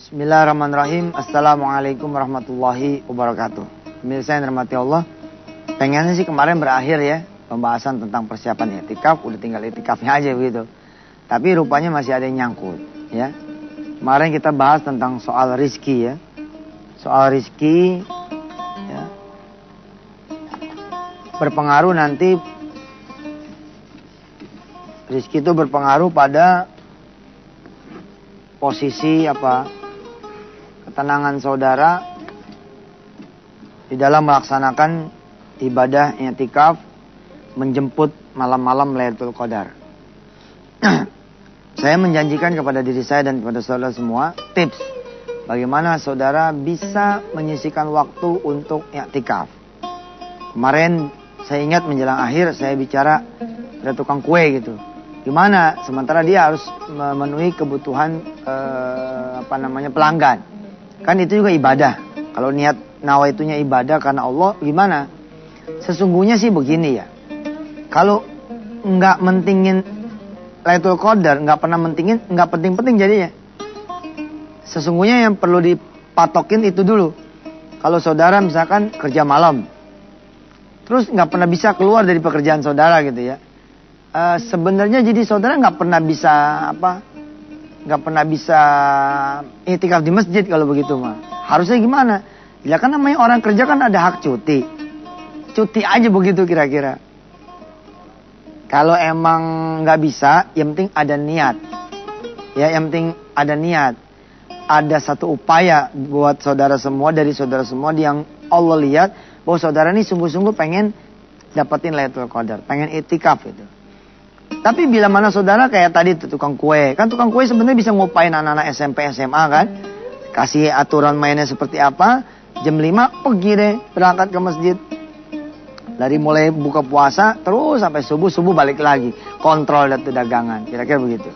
Bismillahirrahmanirrahim. Assalamualaikum warahmatullahi wabarakatuh. Pemirsa yang dirahmati Allah, pengennya sih kemarin berakhir ya pembahasan tentang persiapan i'tikaf, udah tinggal i'tikafnya aja begitu. Tapi rupanya masih ada yang nyangkut ya. Kemarin kita bahas tentang soal rizki ya. Soal rizki ya, berpengaruh nanti, rizki itu berpengaruh pada posisi ketenangan saudara di dalam melaksanakan ibadah i'tikaf, menjemput malam-malam Lailatul Qadar. Saya menjanjikan kepada diri saya dan kepada saudara semua tips bagaimana saudara bisa menyisihkan waktu untuk i'tikaf. Kemarin saya ingat menjelang akhir saya bicara ada tukang kue gitu. Gimana? Sementara dia harus memenuhi kebutuhan pelanggan. Kan itu juga ibadah. Kalau niat nawaitunya ibadah karena Allah, gimana? Sesungguhnya sih begini ya. Kalau nggak mentingin Lailatul Qadar, nggak pernah mentingin, nggak penting-penting jadinya. Sesungguhnya yang perlu dipatokin itu dulu. Kalau saudara misalkan kerja malam, terus nggak pernah bisa keluar dari pekerjaan saudara gitu ya. Sebenarnya jadi saudara nggak pernah bisa i'tikaf di masjid kalau begitu mah. Harusnya gimana? Ya kan namanya orang kerja kan ada hak cuti. Cuti aja begitu kira-kira. Kalau emang nggak bisa, yang penting ada niat. Ya, yang penting ada niat. Ada satu upaya buat saudara semua, dari saudara semua yang Allah lihat bahwa saudara ini sungguh-sungguh pengen dapetin Lailatul Qadar, pengen i'tikaf itu. Tapi bila mana saudara kayak tadi tukang kue, kan tukang kue sebenarnya bisa ngupain anak-anak SMP, SMA kan? Kasih aturan mainnya seperti apa, jam 5 pergi deh berangkat ke masjid. Dari mulai buka puasa terus sampai subuh balik lagi. Kontrol datu dagangan, kira-kira begitu.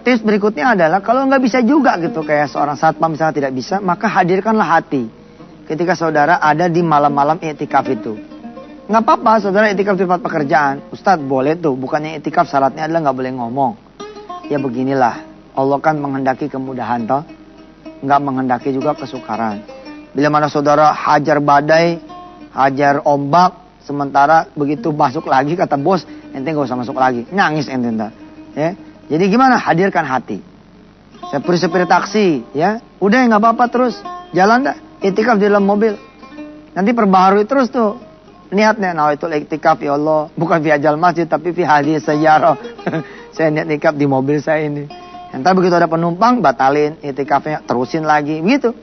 Tips berikutnya adalah kalau nggak bisa juga gitu, kayak seorang satpam misalnya tidak bisa, maka hadirkanlah hati ketika saudara ada di malam-malam i'tikaf itu. Nggak apa-apa saudara i'tikaf di tempat pekerjaan. Ustadz boleh tuh, bukannya i'tikaf syaratnya adalah nggak boleh ngomong. Ya beginilah, Allah kan menghendaki kemudahan toh, nggak menghendaki juga kesukaran. Bila mana saudara hajar badai, hajar ombak, sementara begitu masuk lagi kata bos, ente nggak usah masuk lagi, nangis ente entah. Ya, jadi gimana? Hadirkan hati. Sepir taksi, ya, udah nggak apa-apa terus jalan dah, i'tikaf di dalam mobil. Nanti perbaharui terus tuh niatnya, nawaitul i'tikaf ya Allah, bukan fi ajal masjid tapi fi hadhihi sayyarah. Saya niat i'tikaf di mobil saya ini. Entar begitu ada penumpang batalin i'tikafnya, terusin lagi, begitu.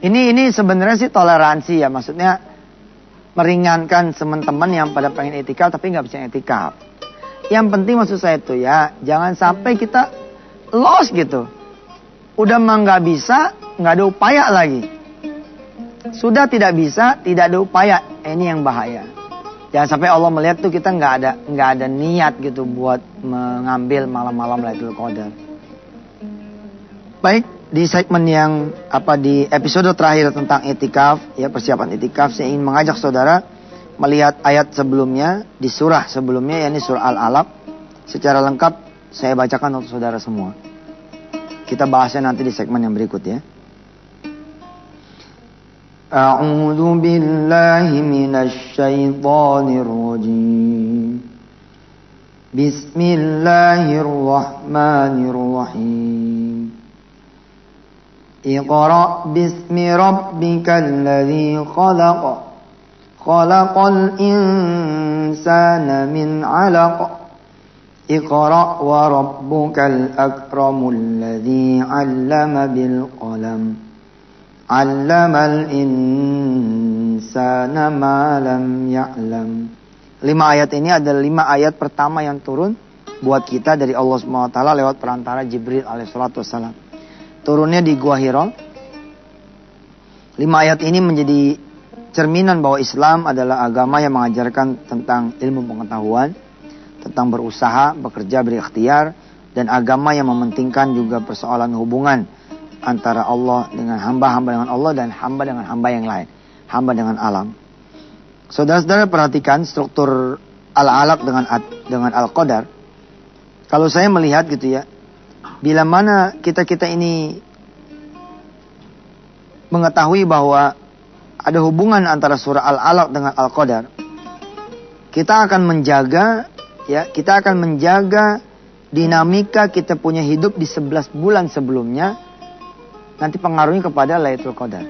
Ini sebenarnya sih toleransi ya, maksudnya meringankan teman-teman yang pada pengen i'tikaf tapi nggak bisa i'tikaf. Yang penting maksud saya itu ya, jangan sampai kita lost gitu. Udah mah nggak bisa, nggak ada upaya lagi. Sudah tidak bisa, tidak ada upaya. Ini yang bahaya. Jangan sampai Allah melihat tuh kita nggak ada niat gitu buat mengambil malam-malam Lailatul Qadar. Baik, di segmen yang di episode terakhir tentang i'tikaf, ya persiapan i'tikaf, saya ingin mengajak saudara melihat ayat sebelumnya di surah sebelumnya, yakni surah Al-Alaq. Secara lengkap saya bacakan untuk saudara semua. Kita bahasnya nanti di segmen yang berikut ya. A'udzu billahi minasy syaithanir rajim. Bismillahirrahmanirrahim. Iqra' bismi rabbikal ladzi khalaq. Khalaqal insana min 'alaq. Iqra' wa rabbukal akramul ladzi 'allama bil qalam. 'Allamal insana ma lam ya'lam. 5 ayat ini adalah 5 ayat pertama yang turun buat kita dari Allah SWT lewat perantara Jibril alaihissalam. Turunnya di Gua Hira. 5 ayat ini menjadi cerminan bahwa Islam adalah agama yang mengajarkan tentang ilmu pengetahuan, tentang berusaha, bekerja, berikhtiar, dan agama yang mementingkan juga persoalan hubungan antara Allah dengan hamba dengan Allah, dan hamba dengan hamba yang lain, hamba dengan alam. Saudara-saudara perhatikan struktur Al-Alaq dengan Al-Qadar. Kalau saya melihat gitu ya, Bila mana kita ini mengetahui bahwa ada hubungan antara surah Al-Alaq dengan Al-Qadar, kita akan menjaga dinamika kita punya hidup di 11 bulan sebelumnya, nanti pengaruhnya kepada Lailatul Qadar.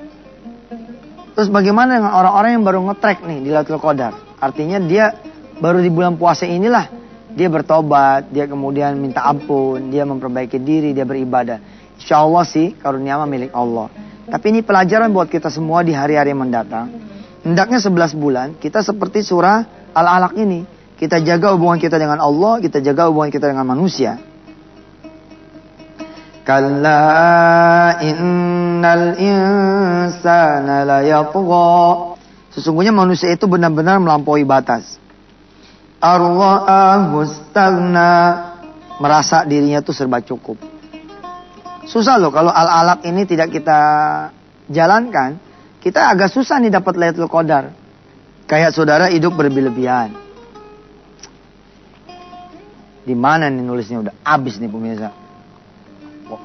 Terus bagaimana dengan orang-orang yang baru nge-track nih di Lailatul Qadar? Artinya dia baru di bulan puasa inilah dia bertobat, dia kemudian minta ampun, dia memperbaiki diri, dia beribadah. Insya Allah sih karunia milik Allah. Tapi ini pelajaran buat kita semua di hari-hari yang mendatang. Hendaknya 11 bulan kita seperti surah Al-Alaq ini. Kita jaga hubungan kita dengan Allah, kita jaga hubungan kita dengan manusia. Kalla innal insana layatgha. Sesungguhnya manusia itu benar-benar melampaui batas. Ar-ra'ahu istaghna. Merasa dirinya itu serba cukup. Susah loh kalau Al-Alaq ini tidak kita jalankan. Kita agak susah nih dapat Lailatul Qadar. Kayak saudara hidup berlebihan. Di mana nih nulisnya, udah habis nih pemirsa. Oh,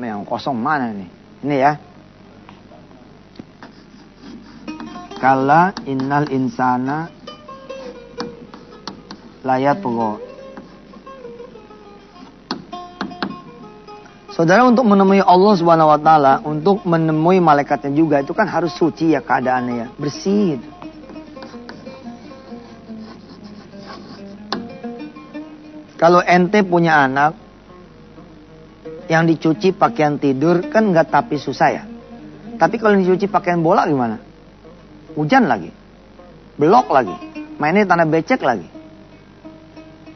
yang kosong mana nih? Ini ya. Kalla innal insana layatgha. Saudara, untuk menemui Allah Subhanahu wa taala, untuk menemui malaikatnya juga, itu kan harus suci ya keadaannya ya, bersih gitu. Kalau ente punya anak yang dicuci pakaian tidur kan nggak tapi susah ya. Tapi kalau dicuci pakaian bola gimana? Hujan lagi, belok lagi, mainnya tanah becek lagi.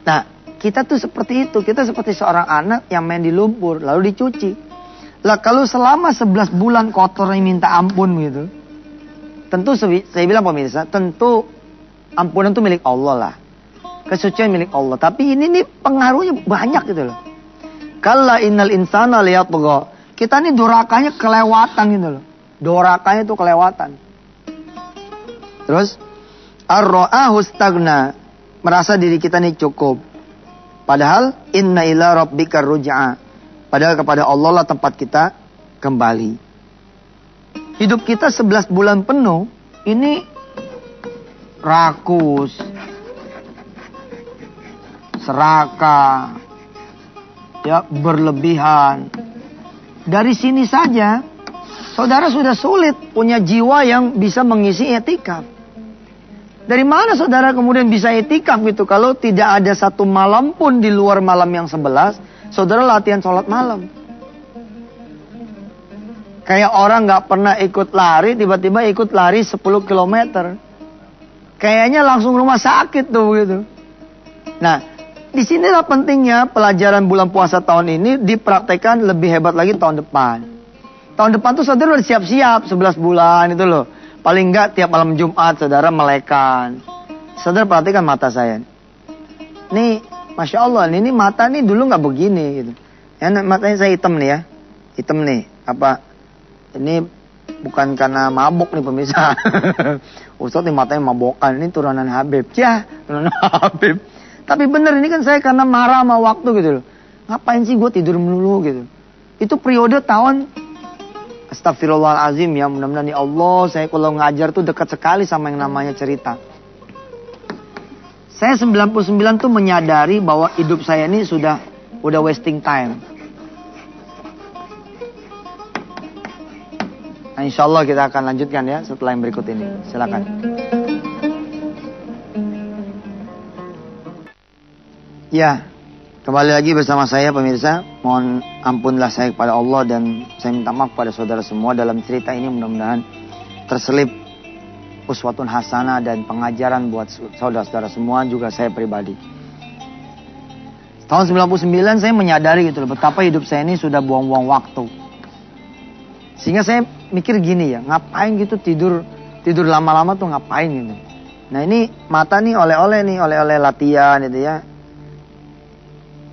Nah, kita tuh seperti itu. Kita seperti seorang anak yang main di lumpur lalu dicuci. Lah kalau selama 11 bulan kotornya minta ampun gitu. Tentu saya bilang pemirsa, tentu ampunan itu milik Allah lah. Kesucian milik Allah. Tapi ini nih pengaruhnya banyak gitu loh. Kalla innal insana layatgha. Kita nih dorakanya kelewatan gitu loh. Dorakanya tuh kelewatan. Terus ar-ra'ahu istaghna. Merasa diri kita nih cukup. Padahal inna ila rabbika ruj'a. Padahal kepada Allah lah tempat kita kembali. Hidup kita 11 bulan penuh ini rakus, serakah, ya, berlebihan. Dari sini saja saudara sudah sulit punya jiwa yang bisa mengisi i'tikaf. Dari mana saudara kemudian bisa i'tikaf gitu kalau tidak ada satu malam pun di luar malam yang 11 saudara latihan sholat malam. Kayak orang gak pernah ikut lari tiba-tiba ikut lari 10 km. Kayaknya langsung rumah sakit tuh gitu. Nah, disinilah pentingnya pelajaran bulan puasa tahun ini dipraktekkan lebih hebat lagi tahun depan. Tahun depan tuh saudara udah siap-siap 11 bulan itu loh. Paling enggak tiap malam Jumat saudara melekan. Saudara perhatikan mata saya. Nih, Masya Allah, ini mata nih dulu nggak begini gitu. Ya, matanya saya hitam nih ya. Hitam nih. Apa? Ini bukan karena mabuk nih pemirsa. Ustaz nih matanya mabokan. Ini turunan Habib. Ya, turunan Habib. Tapi bener ini kan saya karena marah sama waktu gitu loh. Ngapain sih gue tidur melulu gitu. Itu periode tahun Astagfirullahalazim ya, mudah-mudahan ya Allah, saya kalau ngajar tuh dekat sekali sama yang namanya cerita. Saya 99 tuh menyadari bahwa hidup saya ini udah wasting time. Nah, insya Allah kita akan lanjutkan ya setelah yang berikut ini. Silakan. Ya, kembali lagi bersama saya pemirsa. Mohon ampunlah saya kepada Allah dan saya minta maaf kepada saudara semua. Dalam cerita ini mudah-mudahan terselip uswatun hasanah dan pengajaran buat saudara-saudara semua, juga saya pribadi. Tahun 99 saya menyadari gitu loh, betapa hidup saya ini sudah buang-buang waktu. Sehingga saya mikir gini ya, ngapain gitu tidur lama-lama tuh ngapain gitu. Nah ini mata nih oleh-oleh latihan gitu ya.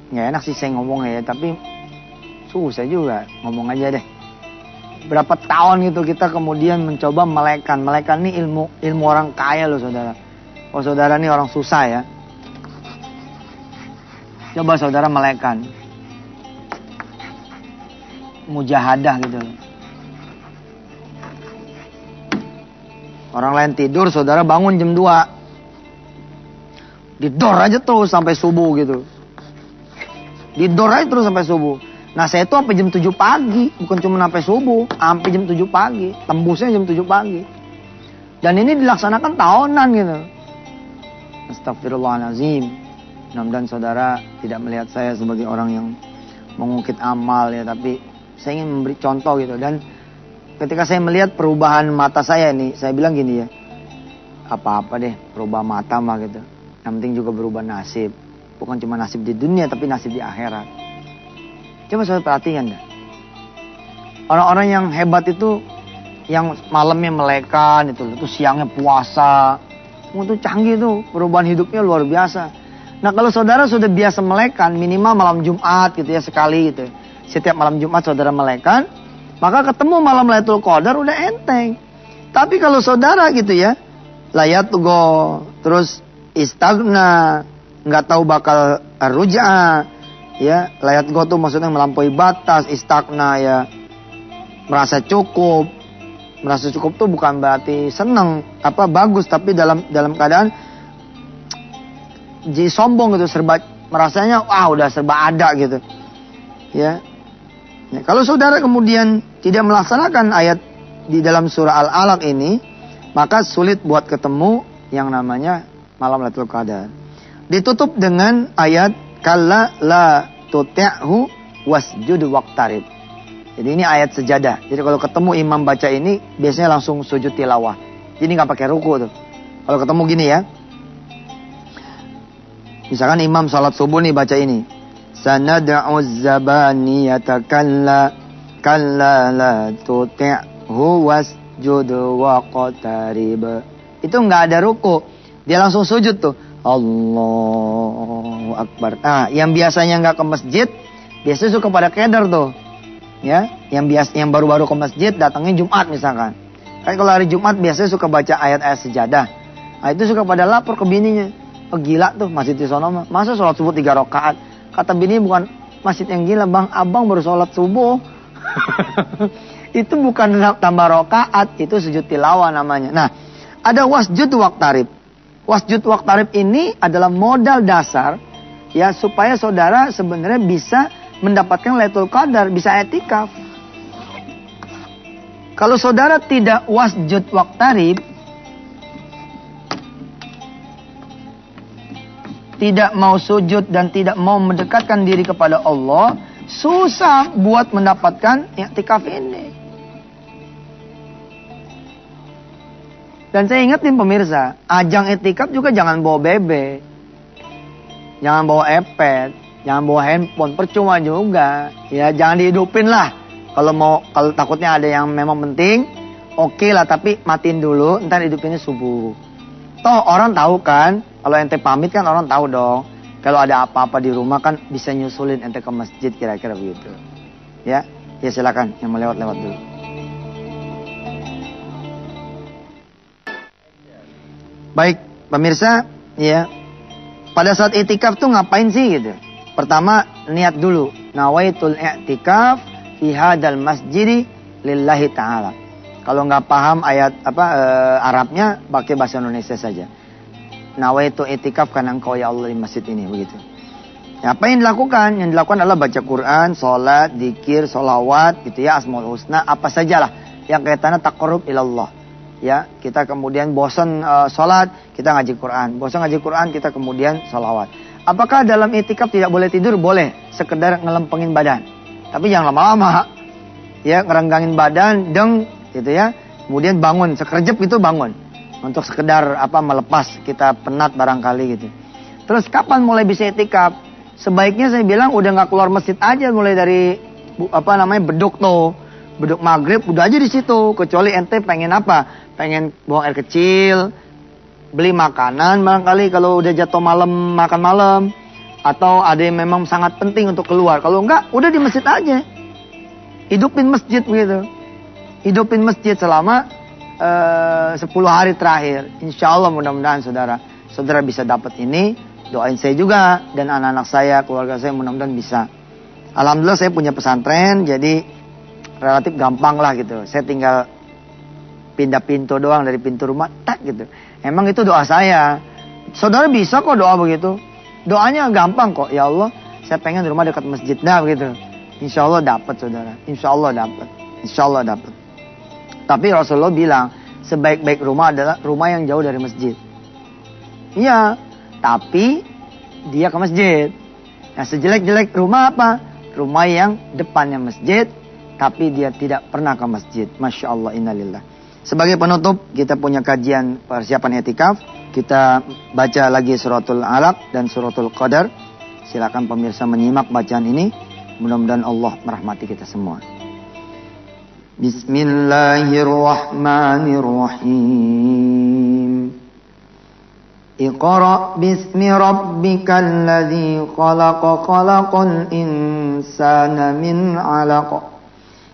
Nggak enak sih saya ngomongnya ya, tapi susah juga, ngomong aja deh. Berapa tahun gitu kita kemudian mencoba melekan. Melekan ini ilmu orang kaya loh saudara. Oh saudara ini orang susah ya. Coba saudara melekan. mujahadah gitu loh. Orang lain tidur, saudara bangun jam 2. Didor aja terus sampai subuh gitu. Didor aja terus sampai subuh. Nah saya itu sampai jam 7 pagi. Bukan cuma sampai subuh. Sampai jam 7 pagi. Tembusnya jam 7 pagi. Dan ini dilaksanakan tahunan gitu. Astagfirullahaladzim. Mudah-mudahan saudara tidak melihat saya sebagai orang yang mengungkit amal ya. Tapi saya ingin memberi contoh gitu. Dan ketika saya melihat perubahan mata saya nih, saya bilang gini ya, apa-apa deh berubah mata mah gitu. Yang penting juga berubah nasib. Bukan cuma nasib di dunia, tapi nasib di akhirat. Coba saya perhatikan dah. Orang-orang yang hebat itu, yang malamnya melekan itu siangnya puasa. Itu canggih tuh, perubahan hidupnya luar biasa. Nah kalau saudara sudah biasa melekan, minimal malam Jumat gitu ya, sekali gitu. Setiap malam Jumat saudara melekan, maka ketemu malam Lailatul Qadar udah enteng. Tapi kalau saudara gitu ya, layat go, terus istagna, nggak tahu bakal ruj'a, ya layat go tuh maksudnya melampaui batas, istagna ya merasa cukup. Merasa cukup tuh bukan berarti seneng, bagus, tapi dalam keadaan sombong gitu, serba merasanya udah serba ada gitu. Ya. Nah, kalau saudara kemudian tidak melaksanakan ayat di dalam surah Al-Alaq ini, maka sulit buat ketemu yang namanya malam Lailatul Qadar. Ditutup dengan ayat kalla la tuti'hu wasjud waqtarib. Jadi ini ayat sejadah. Jadi kalau ketemu imam baca ini, biasanya langsung sujud tilawah. Jadi nggak pakai ruku tuh. Kalau ketemu gini ya. Misalkan imam salat subuh nih baca ini. Sanad'u zabaniyata kalla la tuti'hu wasjud waqtarib. Itu nggak ada ruku. Dia langsung sujud tuh. Allahu Akbar. Nah, yang biasanya nggak ke masjid, biasanya suka pada keder tuh. Ya, yang baru-baru ke masjid datangnya Jumat misalkan. Kan kalau hari Jumat biasanya suka baca ayat-ayat sejadah. Nah, itu suka pada lapor ke bininya. Oh gila tuh masjid di sono mah. Masa sholat subuh 3 rakaat? Kata bini bukan masjid yang gila bang, abang baru sholat subuh. Itu bukan tambah rakaat, itu sujud tilawah namanya. Nah, ada wasjud waqtarib. Wasjud waqtarib ini adalah modal dasar ya supaya saudara sebenarnya bisa mendapatkan Lailatul Qadar, bisa i'tikaf. Kalau saudara tidak wasjud waqtarib, tidak mau sujud dan tidak mau mendekatkan diri kepada Allah, susah buat mendapatkan i'tikaf ini. Dan saya ingetin pemirsa, ajang i'tikaf juga jangan bawa bebek. Jangan bawa iPad, jangan bawa handphone, percuma juga. Ya, jangan dihidupin lah. Kalau takutnya ada yang memang penting, oke lah, tapi matiin dulu, ntar hidupinnya subuh. Toh orang tahu kan, kalau ente pamit kan orang tahu dong. Kalau ada apa-apa di rumah kan bisa nyusulin ente ke masjid, kira-kira begitu. Ya silakan yang mau lewat-lewat dulu. Baik, pemirsa, ya. Pada saat i'tikaf tuh ngapain sih gitu? Pertama, niat dulu. Nawaitul i'tikaf fi hadzal masjidi lillahi ta'ala. Kalau nggak paham ayat Arabnya, pakai bahasa Indonesia saja. Nawaitu i'tikaf karena engkau ya Allah di masjid ini, begitu. Ya, apa yang dilakukan? Yang dilakukan adalah baca Quran, sholat, dzikir, sholawat, gitu ya, asmaul husna, apa sajalah yang kaitannya taqarrub ilallah. Ya, kita kemudian bosan sholat, kita ngaji Quran. Bosan ngaji Quran, kita kemudian sholawat. Apakah dalam i'tikaf tidak boleh tidur? Boleh, sekedar ngelempengin badan. Tapi jangan lama-lama. Ya, ngerenggangin badan, gitu ya. Kemudian bangun, sekerjep gitu bangun. Untuk sekedar melepas, kita penat barangkali gitu. Terus kapan mulai bisa i'tikaf? Sebaiknya saya bilang udah nggak keluar masjid aja, mulai dari beduk tuh. Beduk maghrib udah aja di situ. Kecuali ente pengen apa? Pengen buang air kecil, beli makanan barangkali kalau udah jatuh malam, makan malam, atau ada yang memang sangat penting untuk keluar. Kalau enggak, udah di masjid aja. Hidupin masjid begitu. Hidupin masjid selama 10 hari terakhir. Insya Allah mudah-mudahan saudara bisa dapat ini. Doain saya juga dan anak-anak saya, keluarga saya mudah-mudahan bisa. Alhamdulillah saya punya pesantren, jadi relatif gampang lah gitu. Saya tinggal pindah pintu doang dari pintu rumah, tak gitu. Emang itu doa saya. Saudara bisa kok doa begitu. Doanya gampang kok. Ya Allah, saya pengen rumah dekat masjid. Nah begitu. Insya Allah dapat saudara. Insya Allah dapat. Insya Allah dapat. Tapi Rasulullah bilang, sebaik-baik rumah adalah rumah yang jauh dari masjid. Iya, tapi dia ke masjid. Nah sejelek-jelek rumah apa? Rumah yang depannya masjid, tapi dia tidak pernah ke masjid. Masya Allah, innalillah. Sebagai penutup, kita punya kajian persiapan etikaf. Kita baca lagi suratul Alaq dan suratul Qadar. Silakan pemirsa menyimak bacaan ini. Mudah-mudahan Allah merahmati kita semua. Bismillahirrahmanirrahim. Iqra' bismi rabbikal ladzi khalaq, khalaqal insana min 'alaq.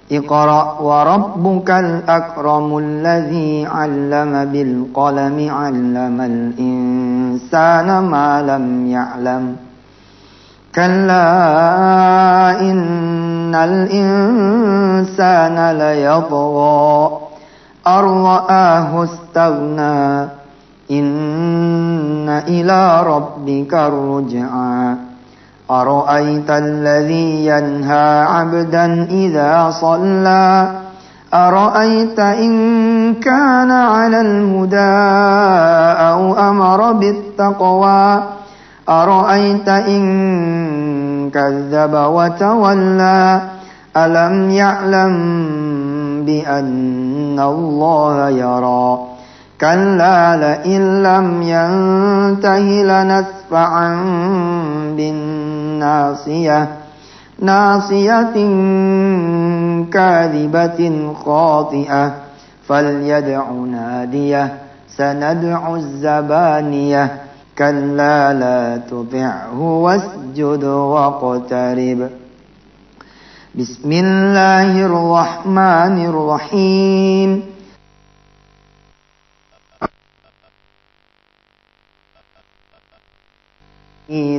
Iqra' wa rabbukal akramul ladzi 'allama bil qalami 'allamal insana ma lam ya'lam. Kalla innal insana layatgha ar-ra'ahu istaghna. Inna ila rabbika ruj'a. Ara'aita alladhi yanha 'abdan idza shalla. Ara'aita in kana 'alal huda aw amara bit taqwa. Ara'aita in kadzdzaba wa tawalla. Alam ya'lam bi anna Allaha yara. Kalla la illam yantahi lanasfa'an bin nasiyah. Nasiyatin kadhibatin khati'ah. Falyad'u nadiyah. Sanad'u zabaniyah. Kalla la tuti'hu wasjud waqtarib. Bismillahirrahmanirrahim.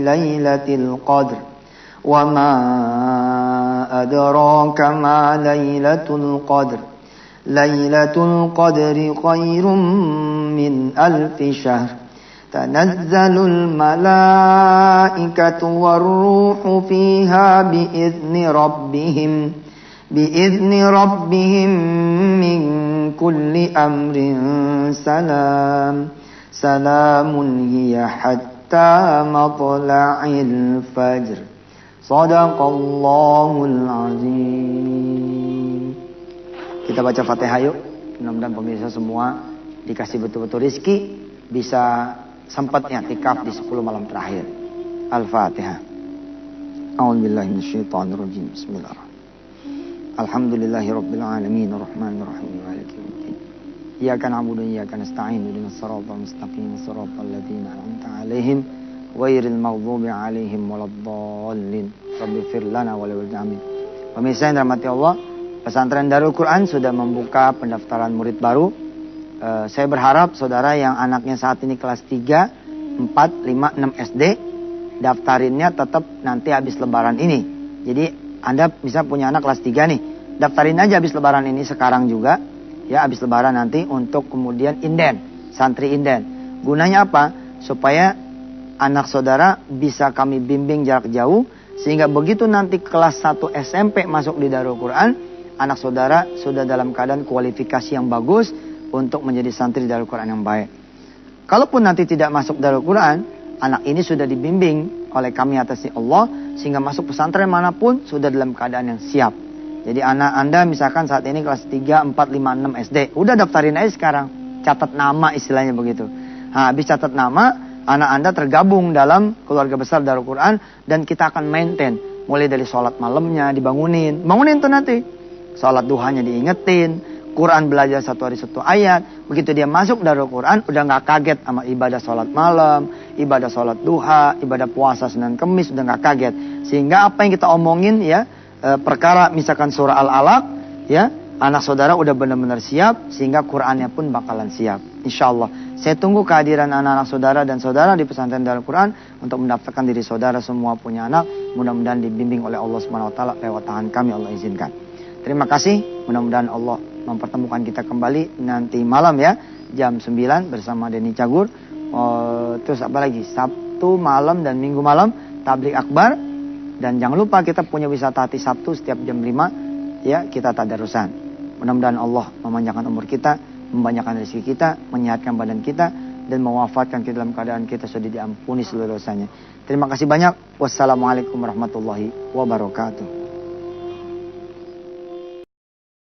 Lailatul Qadr. Wa ma adraka ma Lailatul Qadr. Lailatul Qadri khairum min alfi syahr. Tanazzalul malaikatu war-ruhu fiha biizni rabbihim min kulli amrin salam. Salamun hiya hatta matla'il fajr. Shadaqallahul azim. Kita baca Fatihah yuk. Mudah-mudahan pemirsa semua dikasih betul-betul rizki, bisa sempat i'tikaf di 10 malam terakhir. Al-Fatihah. A'udzubillahi minasyaitonirrajim. Bismillahirrahmanirrahim. Alhamdulillahirabbil alamin arrahmanir rahim maliki yaumiddin. Iyyaka na'budu wa iyyaka nasta'in ihdinas siratal mustaqim siratal ladzina an'amta 'alaihim ghairil maghdubi 'alaihim waladdallin. Rabbighfir lana wa li walidayna. Pemirsa yang dirahmati Allah, Pesantren Darul Quran sudah membuka pendaftaran murid baru. Saya berharap saudara yang anaknya saat ini kelas 3, 4, 5, 6 SD, daftarinnya tetap nanti habis lebaran ini. Jadi Anda bisa punya anak kelas 3 nih, daftarin aja habis lebaran ini sekarang juga. Ya habis lebaran nanti untuk kemudian inden, santri inden. Gunanya apa? Supaya anak saudara bisa kami bimbing jarak jauh. Sehingga begitu nanti kelas 1 SMP masuk di Darul Quran, anak saudara sudah dalam keadaan kualifikasi yang bagus untuk menjadi santri Darul Quran yang baik. Kalaupun nanti tidak masuk Darul Quran, anak ini sudah dibimbing oleh kami atas Allah, sehingga masuk pesantren manapun sudah dalam keadaan yang siap. Jadi anak Anda misalkan saat ini kelas 3, 4, 5, 6 SD, udah daftarin aja sekarang. Catat nama istilahnya begitu. Nah, habis catat nama, anak Anda tergabung dalam keluarga besar Darul Quran, dan kita akan maintain. Mulai dari sholat malamnya dibangunin. Bangunin tuh nanti. Sholat duhanya diingetin. Quran belajar 1 hari 1 ayat. Begitu dia masuk Darul Quran, udah gak kaget sama ibadah sholat malam, ibadah sholat duha, ibadah puasa Senin Kemis, udah gak kaget. Sehingga apa yang kita omongin ya, perkara misalkan surah Al-Alaq, ya, anak saudara udah benar-benar siap, sehingga Qurannya pun bakalan siap. Insya Allah. Saya tunggu kehadiran anak-anak saudara dan saudara di pesantren Darul Quran untuk mendaftarkan diri saudara semua punya anak. Mudah-mudahan dibimbing oleh Allah SWT lewat tangan kami, Allah izinkan. Terima kasih. Mudah-mudahan Allah mempertemukan kita kembali nanti malam ya. Jam 9 bersama Denny Cagur. Terus apa lagi? Sabtu malam dan Minggu malam tablik akbar. Dan jangan lupa kita punya wisata hati Sabtu setiap jam 5. Ya, kita tadarusan. Mudah-mudahan Allah memanjangkan umur kita, membanyakan rezeki kita, menyehatkan badan kita, dan mewafatkan kita dalam keadaan kita sudah diampuni seluruh dosanya. Terima kasih banyak. Wassalamualaikum warahmatullahi wabarakatuh.